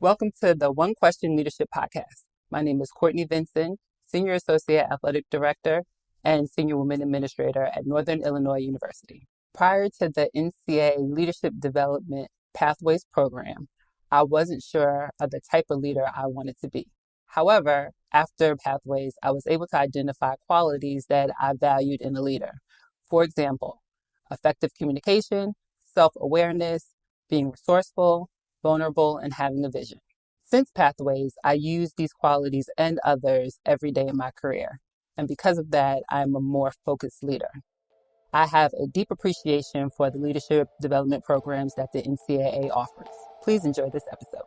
Welcome to the One Question Leadership Podcast. My name is Courtney Vinson, Senior Associate Athletic Director and Senior Women Administrator at Northern Illinois University. Prior to the NCAA Leadership Development Pathways program, I wasn't sure of the type of leader I wanted to be. However, after Pathways, I was able to identify qualities that I valued in a leader. For example, effective communication, self-awareness, being resourceful, vulnerable, and having a vision. Since Pathways, I use these qualities and others every day in my career. And because of that, I'm a more focused leader. I have a deep appreciation for the leadership development programs that the NCAA offers. Please enjoy this episode.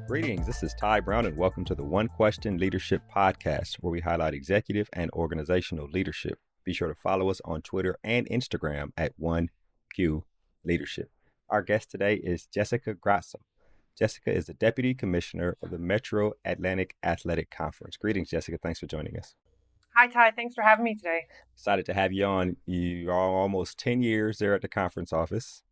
Greetings, this is Ty Brown, and welcome to the One Question Leadership Podcast, where we highlight executive and organizational leadership. Be sure to follow us on Twitter and Instagram at 1Q Leadership. Our guest today is Jessica Grasso. Jessica is the Deputy Commissioner of the Metro Atlantic Athletic Conference. Greetings, Jessica. Thanks for joining us. Hi, Ty. Thanks for having me today. Excited to have you on. You are almost 10 years there at the conference office.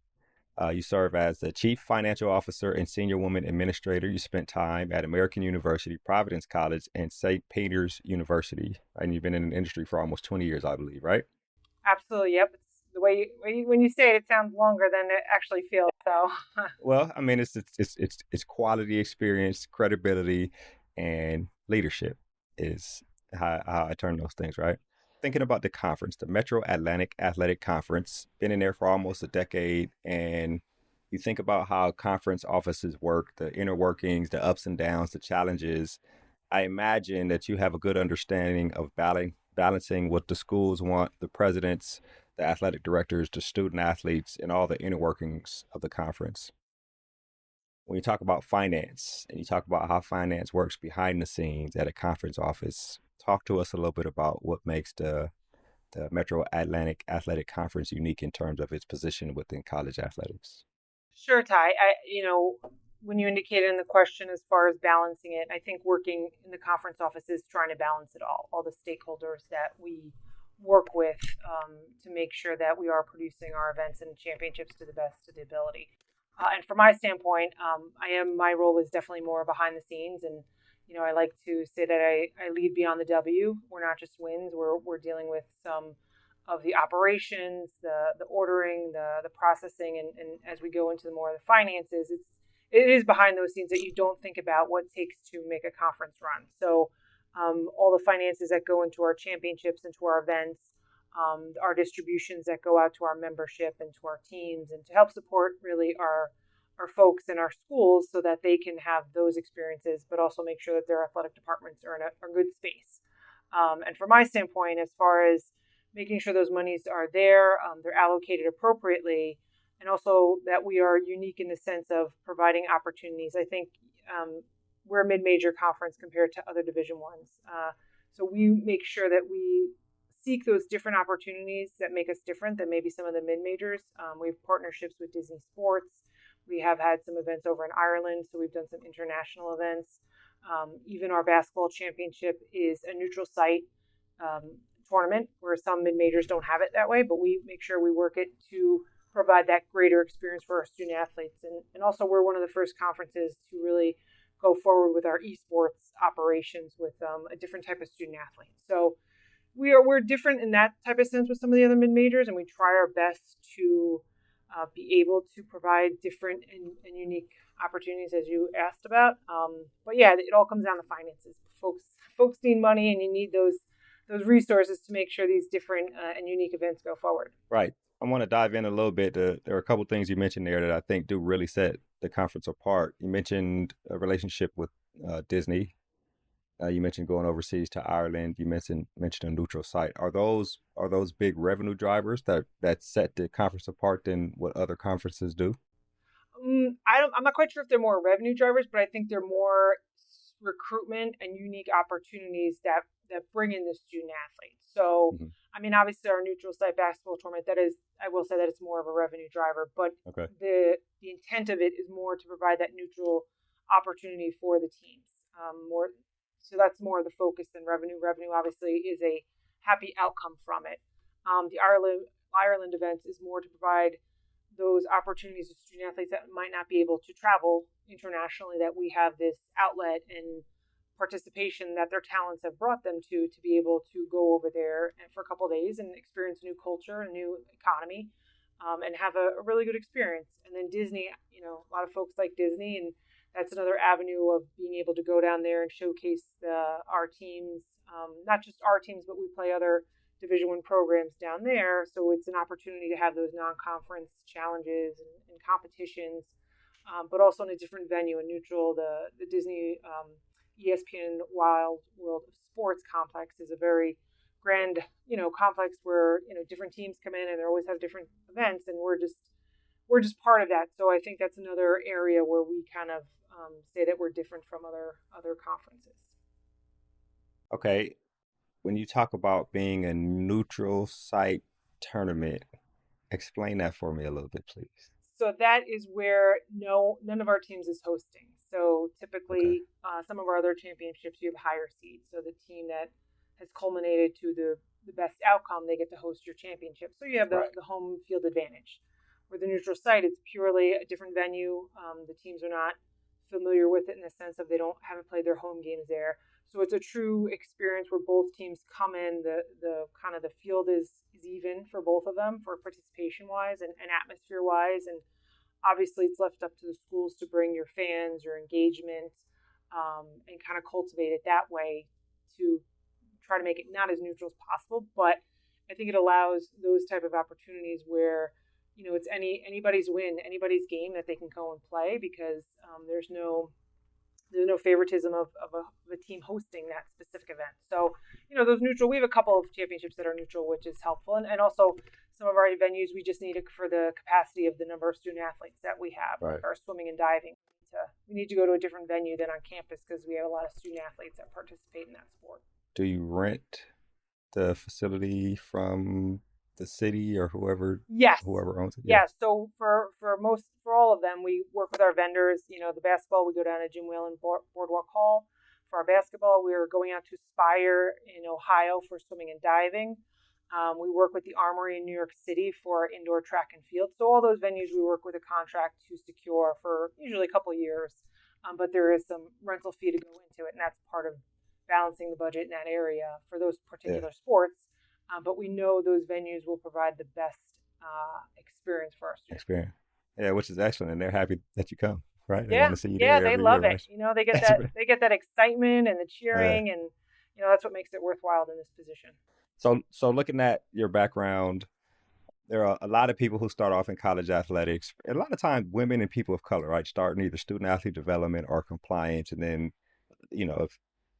You serve as the Chief Financial Officer and Senior Woman Administrator. You spent time at American University, Providence College, and St. Peter's University. And you've been in the industry for almost 20 years, I believe, right? Absolutely. Yep. It's the way when you say it, it sounds longer than it actually feels. So. Well, I mean, it's quality experience, credibility, and leadership is how I turn those things, right? Thinking about the conference, the Metro Atlantic Athletic Conference, been in there for almost a decade, and you think about how conference offices work, the inner workings, the ups and downs, the challenges. I imagine that you have a good understanding of balancing what the schools want, the presidents, the athletic directors, the student athletes, and all the inner workings of the conference. When you talk about finance and you talk about how finance works behind the scenes at a conference office, talk to us a little bit about what makes the Metro Atlantic Athletic Conference unique in terms of its position within college athletics. Sure, Ty. When you indicated in the question as far as balancing it, I think working in the conference office is trying to balance it all the stakeholders that we work with to make sure that we are producing our events and championships to the best of the ability. And from my standpoint, my role is definitely more behind the scenes, and I like to say that I lead beyond the W. We're not just wins. We're dealing with some of the operations, the ordering, the processing, and as we go into more of the finances, it is behind those scenes that you don't think about what it takes to make a conference run. So all the finances that go into our championships, into our events, our distributions that go out to our membership and to our teams, and to help support really our folks in our schools so that they can have those experiences, but also make sure that their athletic departments are in a good space. And from my standpoint, as far as making sure those monies are there, they're allocated appropriately, and also that we are unique in the sense of providing opportunities. I think we're a mid-major conference compared to other Division Ones. So we make sure that we seek those different opportunities that make us different than maybe some of the mid-majors. We have partnerships with Disney Sports. We have had some events over in Ireland, so we've done some international events. Even our basketball championship is a neutral site tournament where some mid-majors don't have it that way, but we make sure we work it to provide that greater experience for our student athletes. And also we're one of the first conferences to really go forward with our esports operations with a different type of student athlete. So we're different in that type of sense with some of the other mid-majors, and we try our best to be able to provide different and unique opportunities as you asked about. But yeah, it all comes down to finances. Folks need money, and you need those resources to make sure these different and unique events go forward. Right. I want to dive in a little bit. There are a couple of things you mentioned there that I think do really set the conference apart. You mentioned a relationship with Disney. You mentioned going overseas to Ireland. You mentioned a neutral site. Are those big revenue drivers that set the conference apart than what other conferences do? I'm not quite sure if they're more revenue drivers, but I think they're more recruitment and unique opportunities that bring in the student athletes. So, I mean, obviously our neutral site basketball tournament, I will say that it's more of a revenue driver, but okay. The intent of it is more to provide that neutral opportunity for the teams. So that's more the focus than revenue. Revenue obviously is a happy outcome from it. The Ireland events is more to provide those opportunities to student athletes that might not be able to travel internationally, that we have this outlet and participation that their talents have brought them to be able to go over there and for a couple of days and experience a new culture, a new economy, and have a really good experience. And then Disney, a lot of folks like Disney, and that's another avenue of being able to go down there and showcase our teams, not just our teams, but we play other Division I programs down there. So it's an opportunity to have those non-conference challenges and competitions, but also in a different venue, a neutral. The Disney ESPN Wild World of Sports complex is a very grand, complex where different teams come in and they always have different events, and we're just part of that. So I think that's another area where we kind of say that we're different from other conferences. Okay, when you talk about being a neutral site tournament, explain that for me a little bit, please. So that is where none of our teams is hosting. So typically, some of our other championships, you have higher seeds. So the team that has culminated to the best outcome, they get to host your championship. So you have the home field advantage. With the neutral site, it's purely a different venue. The teams are not familiar with it in the sense of haven't played their home games there. So it's a true experience where both teams come in. The kind of the field is even for both of them, for participation wise and atmosphere wise. And obviously it's left up to the schools to bring your fans, your engagement, and kind of cultivate it that way to try to make it not as neutral as possible. But I think it allows those type of opportunities where it's anybody's win, anybody's game that they can go and play, because there's no favoritism of a team hosting that specific event. So, those neutral, we have a couple of championships that are neutral, which is helpful. And also some of our venues, we just need it for the capacity of the number of student athletes that we have, like our swimming and diving. We need to go to a different venue than on campus because we have a lot of student athletes that participate in that sport. Do you rent the facility from the city or whoever owns it? Yes. So for all of them, we work with our vendors. The basketball, we go down to Jim Whalen Boardwalk Hall. For our basketball, we're going out to Spire in Ohio for swimming and diving. We work with the Armory in New York City for indoor track and field. So all those venues we work with a contract to secure for usually a couple of years. But there is some rental fee to go into it, and that's part of balancing the budget in that area for those particular sports. But we know those venues will provide the best experience for our students. Yeah, which is excellent, and they're happy that you come, right? They Yeah, want to see you there they every love year, it. Right? They get that excitement and the cheering, and that's what makes it worthwhile in this position. So looking at your background, there are a lot of people who start off in college athletics. A lot of times, women and people of color, right, start in either student athlete development or compliance, and then,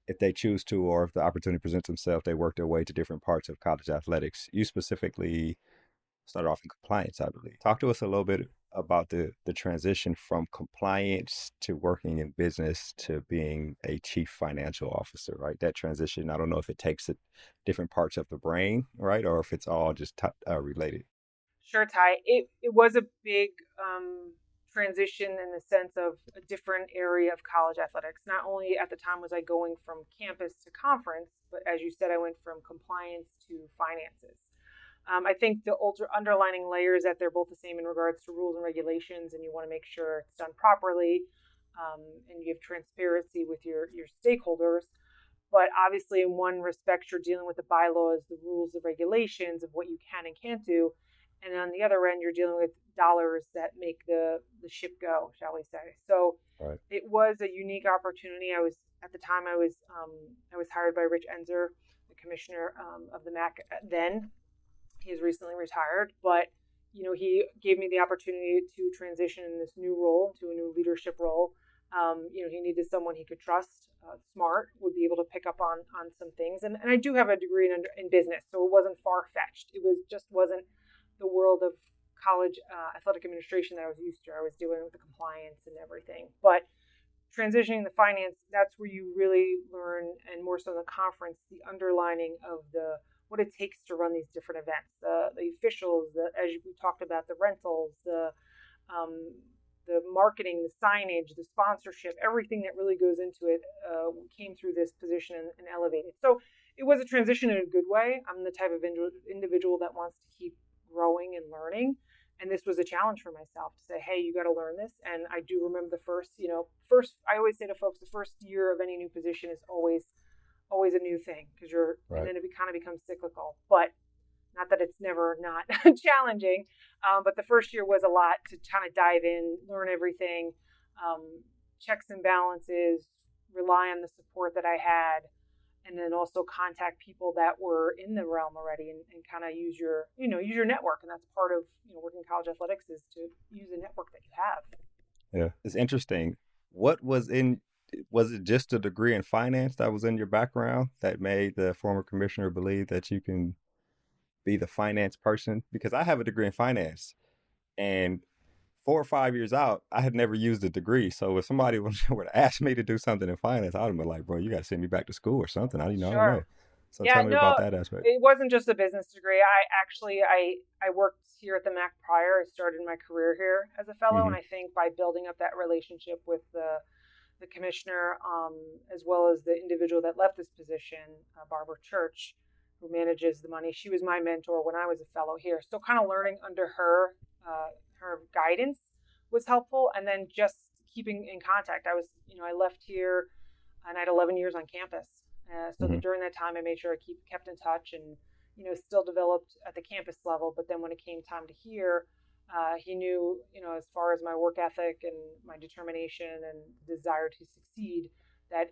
if they choose to, or if the opportunity presents themselves, they work their way to different parts of college athletics. You specifically started off in compliance, I believe. Talk to us a little bit about the transition from compliance to working in business to being a chief financial officer, right? That transition, I don't know if it takes different parts of the brain, right? Or if it's all just related. Sure, Ty. It was a big transition in the sense of a different area of college athletics. Not only at the time was I going from campus to conference, but as you said, I went from compliance to finances. I think the underlining layers that they're both the same in regards to rules and regulations, and you want to make sure it's done properly, and you have transparency with your stakeholders. But obviously, in one respect, you're dealing with the bylaws, the rules, the regulations of what you can and can't do. And on the other end, you're dealing with dollars that make the ship go, shall we say. So It was a unique opportunity. At the time I was hired by Rich Enzer, the commissioner of the MAC then. He's recently retired, but he gave me the opportunity to transition in this new role to a new leadership role. He needed someone he could trust, smart, would be able to pick up on some things. And I do have a degree in business, so it wasn't far-fetched. It wasn't the world of college athletic administration that I was used to. I was dealing with the compliance and everything. But transitioning to finance, that's where you really learn, and more so in the conference, the underlining of what it takes to run these different events, the officials, as we talked about, the rentals, the marketing, the signage, the sponsorship, everything that really goes into it came through this position and elevated. So it was a transition in a good way. I'm the type of individual that wants to keep growing and learning. And this was a challenge for myself to say, hey, you got to learn this. And I do remember the first, I always say to folks, the first year of any new position is always a new thing because Right. and then it kind of becomes cyclical. But not that it's never not challenging, but the first year was a lot to kind of dive in, learn everything, checks and balances, rely on the support that I had, and then also contact people that were in the realm already and kind of use your network. And that's part of working college athletics is to use the network that you have. Yeah, it's interesting. Was it just a degree in finance that was in your background that made the former commissioner believe that you can be the finance person? Because I have a degree in finance, and 4 or 5 years out, I had never used a degree. So if somebody were to ask me to do something in finance, I would have been like, bro, you got to send me back to school or something. I don't know. Sure. So Yeah, tell me no, about that aspect. it wasn't just a business degree. I worked here at the MAC prior. I started my career here as a fellow, and Hmm. I think by building up that relationship with the commissioner, as well as the individual that left this position, Barbara Church, who manages the money. She was my mentor when I was a fellow here. So kind of learning under her guidance was helpful, and then just keeping in contact. I left here and I had 11 years on campus. Hmm. During that time, I made sure I kept in touch and still developed at the campus level. But then when it came time to here, he knew as far as my work ethic and my determination and desire to succeed, that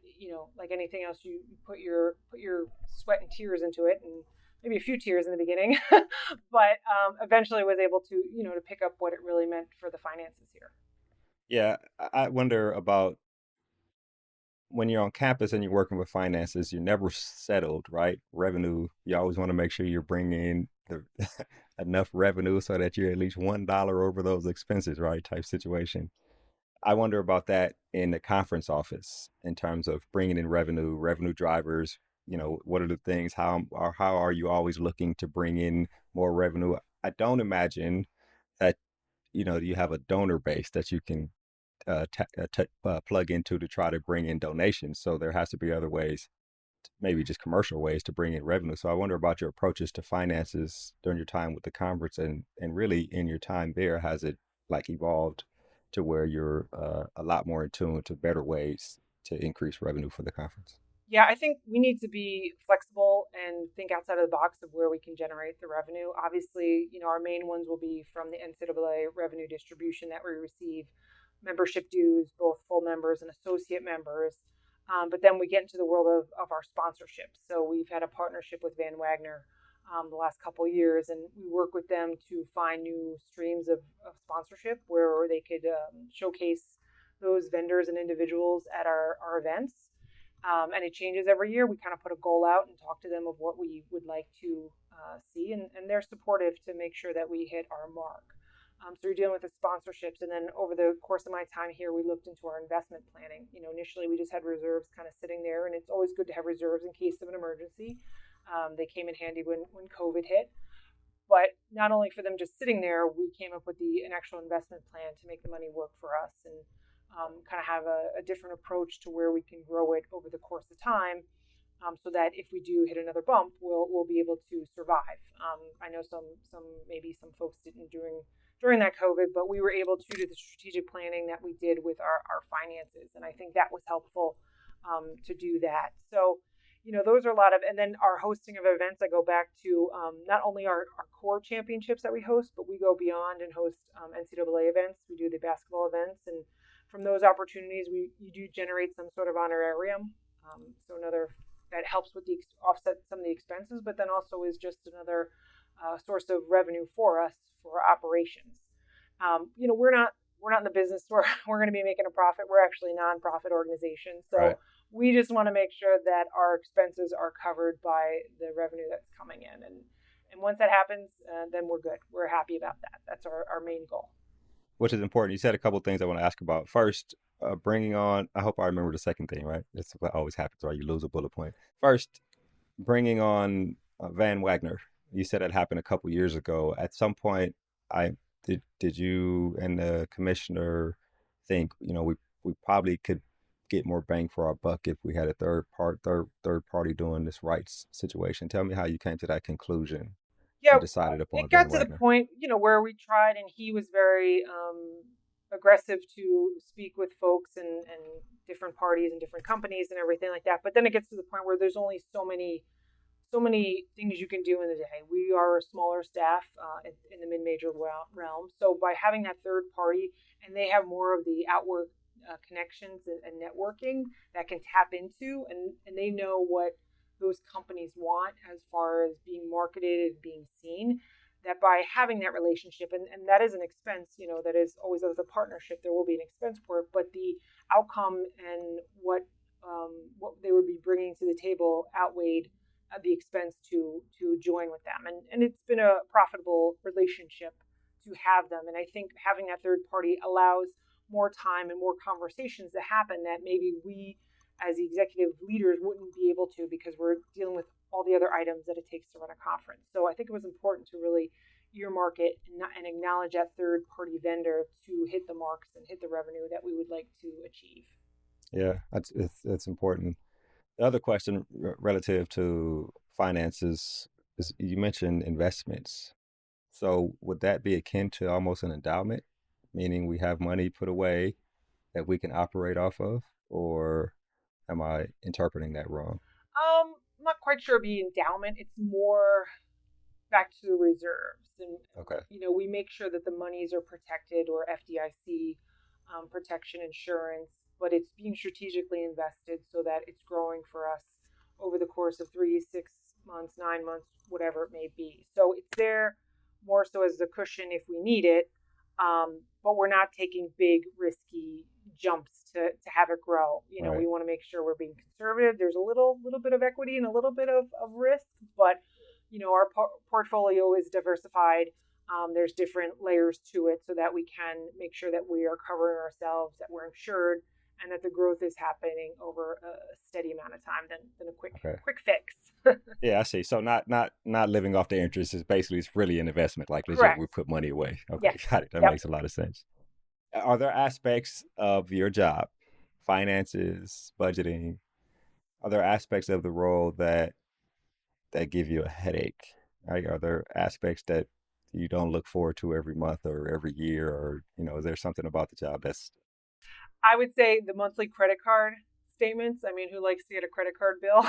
like anything else, you put your sweat and tears into it, and maybe a few tears in the beginning, but eventually was able to to pick up what it really meant for the finances here. Yeah, I wonder about when you're on campus and you're working with finances, you're never settled, right? Revenue, you always want to make sure you're bringing the enough revenue so that you're at least $1 over those expenses, right? Type situation. I wonder about that in the conference office in terms of bringing in revenue drivers. What are the things? How are you always looking to bring in more revenue? I don't imagine that you have a donor base that you can plug into to try to bring in donations. So there has to be other ways, maybe just commercial ways to bring in revenue. So I wonder about your approaches to finances during your time with the conference and really in your time there, has it like evolved to where you're a lot more in tune to better ways to increase revenue for the conference? Yeah, I think we need to be flexible and think outside of the box of where we can generate the revenue. Obviously, our main ones will be from the NCAA revenue distribution that we receive, membership dues, both full members and associate members. But then we get into the world of our sponsorships. So we've had a partnership with Van Wagner the last couple of years, and we work with them to find new streams of sponsorship where they could showcase those vendors and individuals at our events. And it changes every year. We kind of put a goal out and talk to them of what we would like to see, and they're supportive to make sure that we hit our mark. So you're dealing with the sponsorships, and then over the course of my time here, we looked into our investment planning. Initially we just had reserves kind of sitting there, and it's always good to have reserves in case of an emergency. They came in handy when COVID hit. But not only for them just sitting there, we came up with an actual investment plan to make the money work for us and kind of have a different approach to where we can grow it over the course of time, so that if we do hit another bump, we'll be able to survive. I know maybe some folks didn't during that COVID, but we were able to do the strategic planning that we did with our finances, and I think that was helpful to do that. So those are a lot of, and then our hosting of events, I go back to not only our core championships that we host, but we go beyond and host NCAA events. We do the basketball events, and from those opportunities, you do generate some sort of honorarium. So another that helps with the offset some of the expenses, but then also is just another source of revenue for us for operations. We're not in the business where we're going to be making a profit. We're actually a nonprofit organization, so Right. we just want to make sure that our expenses are covered by the revenue that's coming in, and once that happens, then we're good. We're happy about that. That's our main goal. Which is important. You said a couple of things I want to ask about. First, bringing on, I hope I remember the second thing, right? That's what always happens, right? You lose a bullet point. First, bringing on Van Wagner. You said it happened a couple years ago. At some point, I did you and the commissioner think, we probably could get more bang for our buck if we had a third party doing this rights situation. Tell me how you came to that conclusion Yeah, and decided upon it got Van to the Wagner. point, where we tried, and he was very aggressive to speak with folks and different parties and different companies and everything like that. But then it gets to the point where there's only so many things you can do in the day. We are a smaller staff in the mid-major realm. So by having that third party, and they have more of the outward connections and networking that can tap into, and they know what those companies want as far as being marketed and being seen, that by having that relationship, and that is an expense, that is always as a partnership, there will be an expense for it, but the outcome and what they would be bringing to the table outweighed the expense to join with them, and it's been a profitable relationship to have them. And I think having that third party allows more time and more conversations to happen that maybe we as executive leaders wouldn't be able to, because we're dealing with all the other items that it takes to run a conference. So I think it was important to really earmark it and acknowledge that third party vendor to hit the marks and hit the revenue that we would like to achieve. Yeah, it's important. The other question relative to finances is you mentioned investments. So would that be akin to almost an endowment, meaning we have money put away that we can operate off of, or am I interpreting that wrong? I'm not quite sure it'd be endowment. It's more back to the reserves, and Okay. we make sure that the monies are protected, or FDIC protection insurance, but it's being strategically invested so that it's growing for us over the course of 3 6 months, 9 months, whatever it may be. So it's there more so as a cushion if we need it, but we're not taking big risky jumps to have it grow. Right. We want to make sure we're being conservative. There's a little bit of equity and a little bit of risk, but our portfolio is diversified. There's different layers to it so that we can make sure that we are covering ourselves, that we're insured, and that the growth is happening over a steady amount of time than a Okay. quick fix. Yeah, I see. So not living off the interest is basically, it's really an investment. Like legit, Correct. we put money away. Okay, Yes. got it. That Yep. makes a lot of sense. Are there aspects of your job, finances, budgeting, are there aspects of the role that give you a headache? Right? Are there aspects that you don't look forward to every month or every year, or is there something about the job that's I would say the monthly credit card statements. I mean, who likes to get a credit card bill?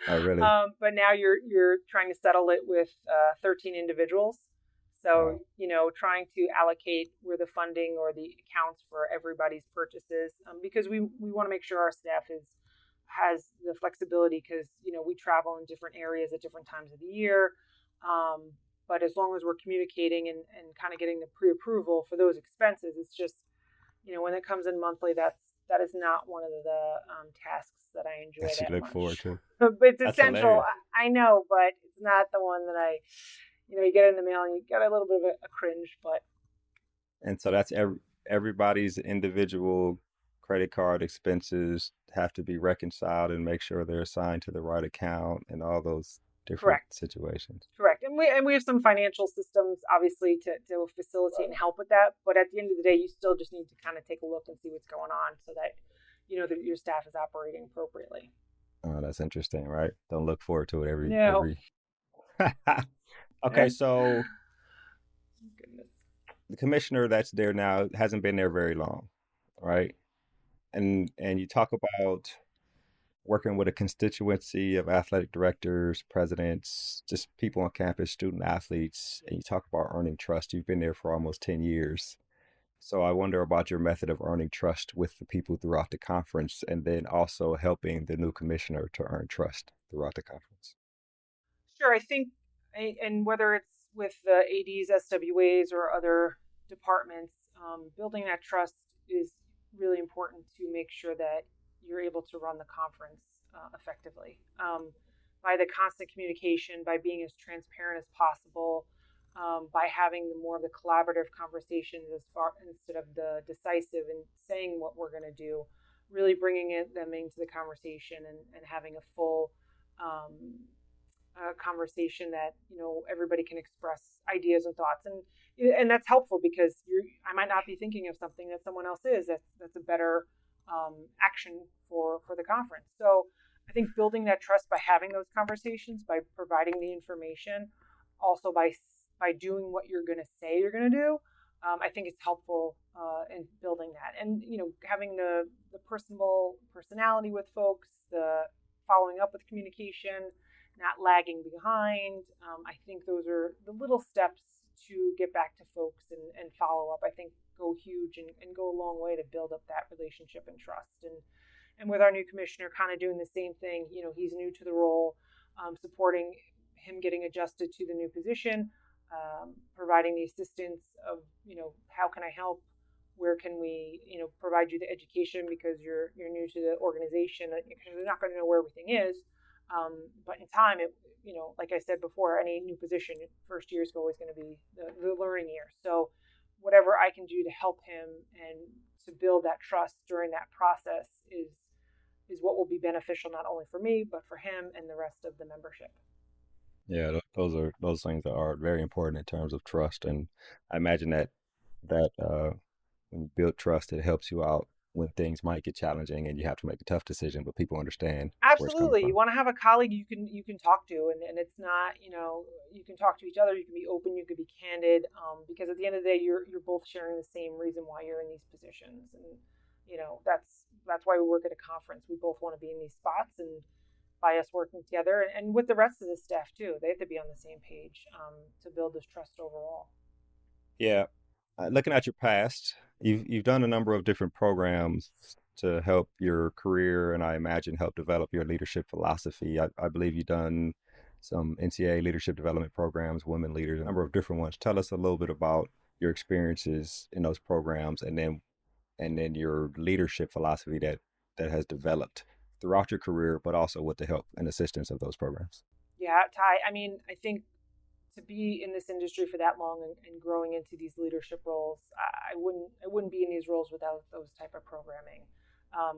oh really? But now you're trying to settle it with 13 individuals. So, Wow. trying to allocate where the funding or the accounts for everybody's purchases, because we want to make sure our staff has the flexibility, because, we travel in different areas at different times of the year. But as long as we're communicating and kind of getting the pre-approval for those expenses, it's just, when it comes in monthly, that is not one of the tasks that I enjoy That you that look forward much. to. But it's That's essential. hilarious. I know, but it's not the one that you get it in the mail and you get a little bit of a cringe. But And so that's everybody's individual credit card expenses have to be reconciled and make sure they're assigned to the right account and all those different correct, situations. correct. And we have some financial systems, obviously, to facilitate and help with that. But at the end of the day, you still just need to kind of take a look and see what's going on, so that that your staff is operating appropriately. Oh, that's interesting, right? Don't look forward to it No. every. Okay, so Goodness. the commissioner that's there now hasn't been there very long, right? And you talk about working with a constituency of athletic directors, presidents, just people on campus, student athletes, and you talk about earning trust. You've been there for almost 10 years. So I wonder about your method of earning trust with the people throughout the conference, and then also helping the new commissioner to earn trust throughout the conference. Sure, I think, and whether it's with the ADs, SWAs, or other departments, building that trust is really important to make sure that you're able to run the conference effectively. By the constant communication, by being as transparent as possible, by having more of the collaborative conversations instead of the decisive and saying what we're going to do, really bringing them into the conversation and having a full conversation that everybody can express ideas and thoughts, and that's helpful, because I might not be thinking of something that someone else is. That's a better action for the conference. So I think building that trust by having those conversations, by providing the information, also by doing what you're going to say you're going to do, I think it's helpful in building that. And having the personality with folks, the following up with communication, not lagging behind. I think those are the little steps to get back to folks and follow up. I think go huge and go a long way to build up that relationship and trust. And with our new commissioner, kind of doing the same thing. He's new to the role, supporting him getting adjusted to the new position, providing the assistance of, how can I help? Where can we, provide you the education because you're new to the organization. You're not going to know where everything is. But in time, like I said before, any new position, first year is always going to be the learning year. So whatever I can do to help him and to build that trust during that process is what will be beneficial not only for me, but for him and the rest of the membership. Yeah, those things are very important in terms of trust, and I imagine that when you build trust, it helps you out when things might get challenging and you have to make a tough decision, but people understand where it's coming Absolutely. You from. want to have a colleague you can talk to, and it's not, you can talk to each other, you can be open, you can be candid, because at the end of the day, you're both sharing the same reason why you're in these positions. And that's why we work at a conference. We both want to be in these spots, and by us working together and with the rest of the staff too, they have to be on the same page, to build this trust overall. Yeah, looking at your past, you've done a number of different programs to help your career, and I imagine help develop your leadership philosophy. I believe you've done some NCAA leadership development programs, women leaders, a number of different ones. Tell us a little bit about your experiences in those programs, and then your leadership philosophy that has developed throughout your career, but also with the help and assistance of those programs. Yeah, Ty. I mean, I think to be in this industry for that long and growing into these leadership roles, I wouldn't be in these roles without those type of programming. I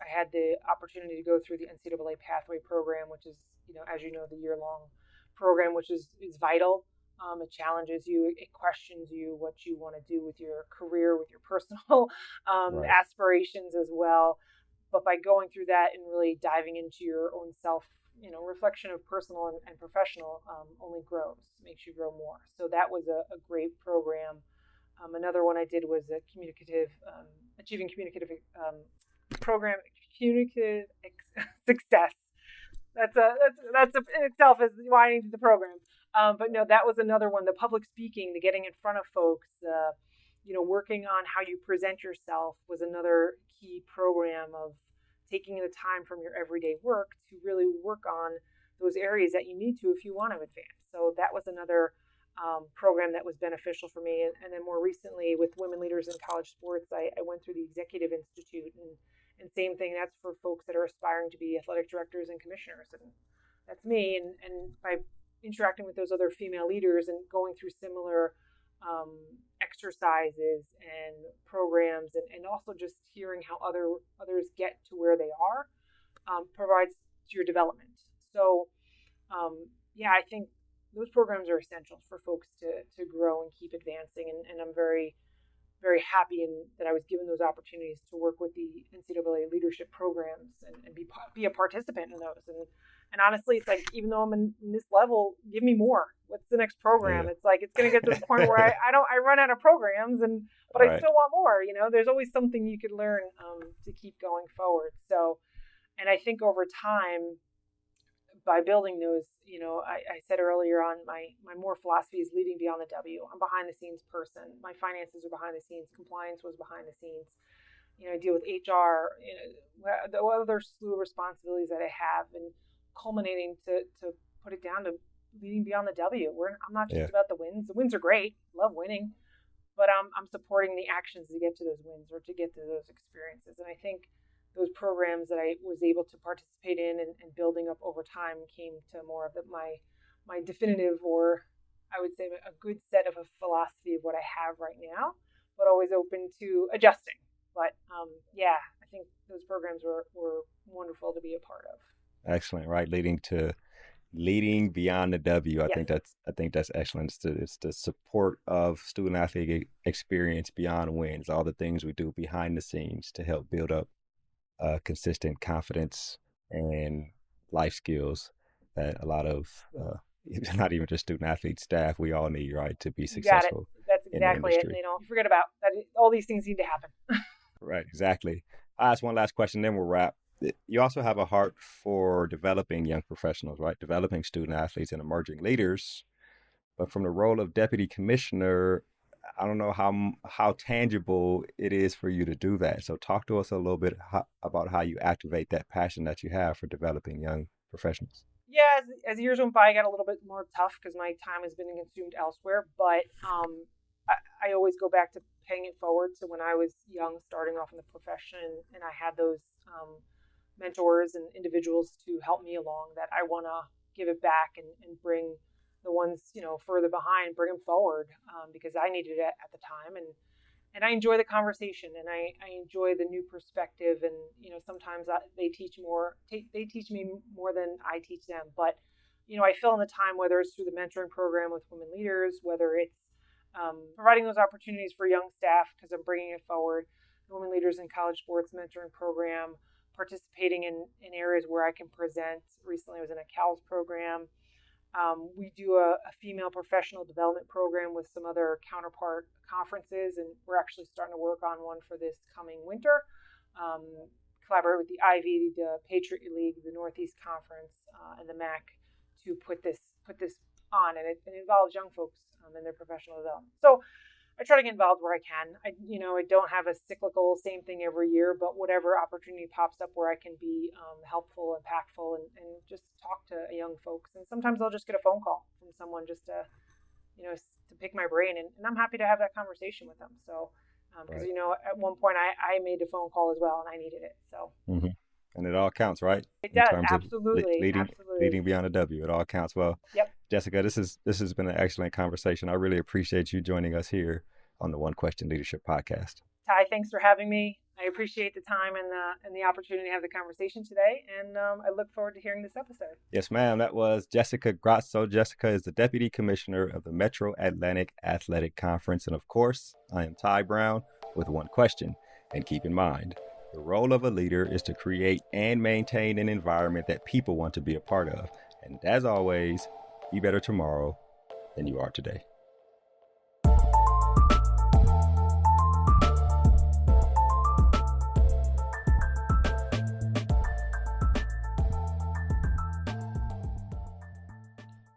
had the opportunity to go through the NCAA Pathway program, which is, as you know, the year long program, which is vital. It challenges you, it questions you what you want to do with your career, with your personal Right. aspirations as well. But by going through that and really diving into your own self, reflection of personal and professional, only grows, makes you grow more. So that was a great program. Another one I did was a communicative, achieving communicative program, communicative success. That's in itself is why I needed the program. But no, that was another one. The public speaking, the getting in front of folks, working on how you present yourself was another key program of taking the time from your everyday work to really work on those areas that you need to if you want to advance. So that was another program that was beneficial for me. And then more recently with women leaders in college sports, I went through the Executive Institute, and same thing, that's for folks that are aspiring to be athletic directors and commissioners. And that's me. And by interacting with those other female leaders and going through similar exercises and programs, and also just hearing how others get to where they are, provides to your development. So yeah, I think those programs are essential for folks to grow and keep advancing. And I'm very, very happy that I was given those opportunities to work with the NCAA leadership programs and be a participant in those. And honestly, it's like, even though I'm in this level, give me more. What's the next program? Yeah. It's like, it's going to get to the point where I run out of programs, but I Right. still want more. There's always something you could learn to keep going forward. So, and I think over time, by building those, I said earlier on, my more philosophy is leading beyond the W. I'm behind the scenes person. My finances are behind the scenes. Compliance was behind the scenes. I deal with HR, the other slew of responsibilities that I have, and culminating to put it down to leading beyond the W. I'm not just Yeah. about the wins. The wins are great. Love winning. But I'm supporting the actions to get to those wins or to get to those experiences. And I think those programs that I was able to participate in and building up over time came to more of my definitive, or I would say a good set of a philosophy of what I have right now, but always open to adjusting. But yeah, I think those programs were wonderful to be a part of. Excellent. Right. Leading to leading beyond the W. I Yes. think that's excellent. It's the support of student athlete experience beyond wins, all the things we do behind the scenes to help build up consistent confidence and life skills that a lot of not even just student athletes, staff, we all need, right, to be You got it. successful That's in the exactly it. industry. You forget about that. All these things need to happen. Right, exactly. I'll ask one last question, then we'll wrap. You also have a heart for developing young professionals, right? Developing student athletes and emerging leaders. But from the role of deputy commissioner, I don't know how tangible it is for you to do that. So talk to us a little bit about how you activate that passion that you have for developing young professionals. Yeah, as years went by, I got a little bit more tough because my time has been consumed elsewhere. But I always go back to paying it forward to when I was young, starting off in the profession, and I had those mentors and individuals to help me along. That I want to give it back and bring the ones further behind, bring them forward because I needed it at the time, and I enjoy the conversation, and I enjoy the new perspective, and sometimes they teach me more than I teach them. But I fill in the time, whether it's through the mentoring program with women leaders, whether it's providing those opportunities for young staff because I'm bringing it forward, the Women Leaders in College Sports mentoring program, participating in areas where I can present. Recently, I was in a CALS program. We do a female professional development program with some other counterpart conferences, and we're actually starting to work on one for this coming winter. Collaborate with the Ivy, the Patriot League, the Northeast Conference, and the MAC to put this on, and it involves young folks in their professional development. So I try to get involved where I can. I don't have a cyclical same thing every year, but whatever opportunity pops up where I can be helpful, impactful, and just talk to young folks. And sometimes I'll just get a phone call from someone just to pick my brain, and I'm happy to have that conversation with them. So because right. At one point I made a phone call as well, and I needed it. So. Mm-hmm. And it all counts, right? It does, in terms absolutely. Of leading beyond a W. It all counts. Well, yep. Jessica, this has been an excellent conversation. I really appreciate you joining us here on the One Question Leadership Podcast. Ty, thanks for having me. I appreciate the time and the opportunity to have the conversation today, and I look forward to hearing this episode. Yes, ma'am. That was Jessica Grasso. Jessica is the Deputy Commissioner of the Metro Atlantic Athletic Conference. And of course, I am Ty Brown with one question. And keep in mind, the role of a leader is to create and maintain an environment that people want to be a part of. And as always, be better tomorrow than you are today.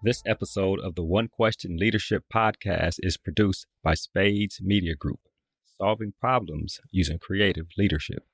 This episode of the One Question Leadership Podcast is produced by Spades Media Group, solving problems using creative leadership.